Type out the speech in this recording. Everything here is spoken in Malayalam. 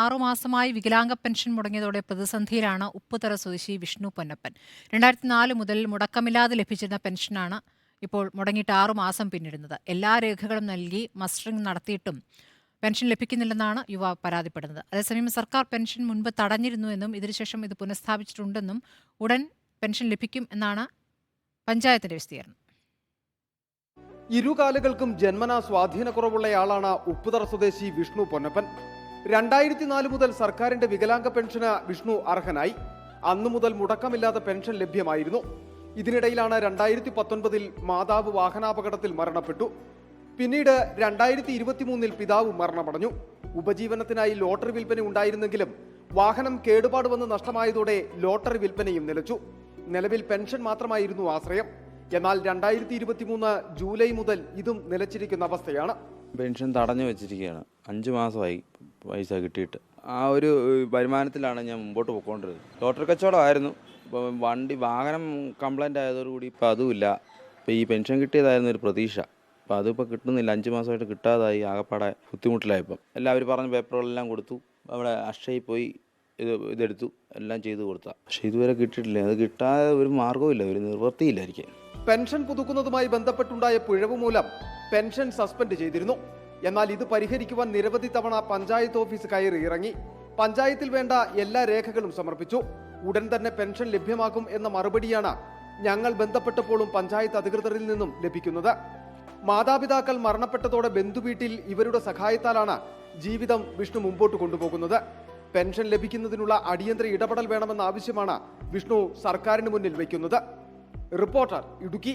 6 മാസമായി വികലാംഗ പെൻഷൻ മുടങ്ങിയതോടെ പ്രതിസന്ധിയിലാണ് ഉപ്പുതറ സ്വദേശി വിഷ്ണു പൊന്നപ്പൻ. 2004 മുതൽ മുടക്കമില്ലാതെ ലഭിച്ചിരുന്ന പെൻഷനാണ് ഇപ്പോൾ മുടങ്ങിയിട്ട് 6 മാസം പിന്നിടുന്നത്. എല്ലാ രേഖകളും നൽകി മസ്റ്ററിംഗ് നടത്തിയിട്ടും പെൻഷൻ ലഭിക്കുന്നില്ലെന്നാണ് യുവാവ് പരാതിപ്പെടുന്നത്. അതേസമയം സർക്കാർ പെൻഷൻ മുൻപ് തടഞ്ഞിരുന്നുവെന്നും ഇതിനുശേഷം ഇത് പുനഃസ്ഥാപിച്ചിട്ടുണ്ടെന്നും ഉടൻ പെൻഷൻ ലഭിക്കും എന്നാണ് പഞ്ചായത്തിന്റെ വിശദീകരണം. ഇരുകാലുകൾക്കും ജന്മനാ സ്വാധീനക്കുറവുള്ളയാളാണ് ഉപ്പുതറ സ്വദേശി വിഷ്ണു പൊന്നപ്പൻ. 2004 മുതൽ സർക്കാരിന്റെ വികലാംഗ പെൻഷന് വിഷ്ണു അർഹനായി. അന്നു മുതൽ മുടക്കമില്ലാതെ പെൻഷൻ ലഭ്യമായിരുന്നു. ഇതിനിടയിലാണ് 2019 മാതാവ് വാഹനാപകടത്തിൽ മരണപ്പെട്ടു. പിന്നീട് 2023 പിതാവ് മരണമടഞ്ഞു. ഉപജീവനത്തിനായി ലോട്ടറി വിൽപ്പന ഉണ്ടായിരുന്നെങ്കിലും വാഹനം കേടുപാട് വന്ന് നഷ്ടമായതോടെ ലോട്ടറി വിൽപ്പനയും നിലച്ചു. നിലവിൽ പെൻഷൻ മാത്രമായിരുന്നു ആശ്രയം. എന്നാൽ 2023 ജൂലൈ മുതൽ ഇതും നിലച്ചിരിക്കുന്ന അവസ്ഥയാണ്. പെൻഷൻ തടഞ്ഞു വെച്ചിരിക്കുകയാണ്. 5 മാസമായി പൈസ കിട്ടിയിട്ട്. ആ ഒരു വരുമാനത്തിലാണ് ഞാൻ മുമ്പോട്ട് പോയിക്കൊണ്ടിരുന്നത്. ലോട്ടറി കച്ചവടമായിരുന്നു. ഇപ്പം വാഹനം കംപ്ലൈൻ്റ് ആയതോടുകൂടി ഇപ്പം അതുമില്ല. ഇപ്പം ഈ പെൻഷൻ കിട്ടിയതായിരുന്നു ഒരു പ്രതീക്ഷ. അപ്പം അതിപ്പോൾ കിട്ടുന്നില്ല. 5 മാസമായിട്ട് കിട്ടാതായി. ആകപ്പാടെ ബുദ്ധിമുട്ടിലായിപ്പം. എല്ലാവരും പറഞ്ഞ പേപ്പറുകളെല്ലാം കൊടുത്തു. അവിടെ അക്ഷയയിൽ പോയി ഇതെടുത്തു. എല്ലാം ചെയ്തു കൊടുത്താൽ. പക്ഷേ ഇതുവരെ കിട്ടിയിട്ടില്ല. അത് കിട്ടാതെ ഒരു മാർഗ്ഗവുമില്ല, ഒരു നിവൃത്തിയില്ലായിരിക്കും. പെൻഷൻ പുതുക്കുന്നതുമായി ബന്ധപ്പെട്ടുണ്ടായ പിഴവ് മൂലം പെൻഷൻ സസ്പെൻഡ് ചെയ്തിരുന്നു. എന്നാൽ ഇത് പരിഹരിക്കുവാൻ നിരവധി തവണ പഞ്ചായത്ത് ഓഫീസ് കയറി ഇറങ്ങി. പഞ്ചായത്തിൽ വേണ്ട എല്ലാ രേഖകളും സമർപ്പിച്ചു. ഉടൻ തന്നെ പെൻഷൻ ലഭ്യമാക്കും എന്ന മറുപടിയാണ് ഞങ്ങൾ ബന്ധപ്പെട്ടപ്പോഴും പഞ്ചായത്ത് അധികൃതരിൽ നിന്നും ലഭിക്കുന്നത്. മാതാപിതാക്കൾ മരണപ്പെട്ടതോടെ ബന്ധുവീട്ടിൽ ഇവരുടെ സഹായത്താലാണ് ജീവിതം വിഷ്ണു മുമ്പോട്ട് കൊണ്ടുപോകുന്നത്. പെൻഷൻ ലഭിക്കുന്നതിനുള്ള അടിയന്തര ഇടപെടൽ വേണമെന്ന ആവശ്യമാണ് വിഷ്ണു സർക്കാരിന് മുന്നിൽ വയ്ക്കുന്നത്. റിപ്പോർട്ടർ, ഇടുക്കി.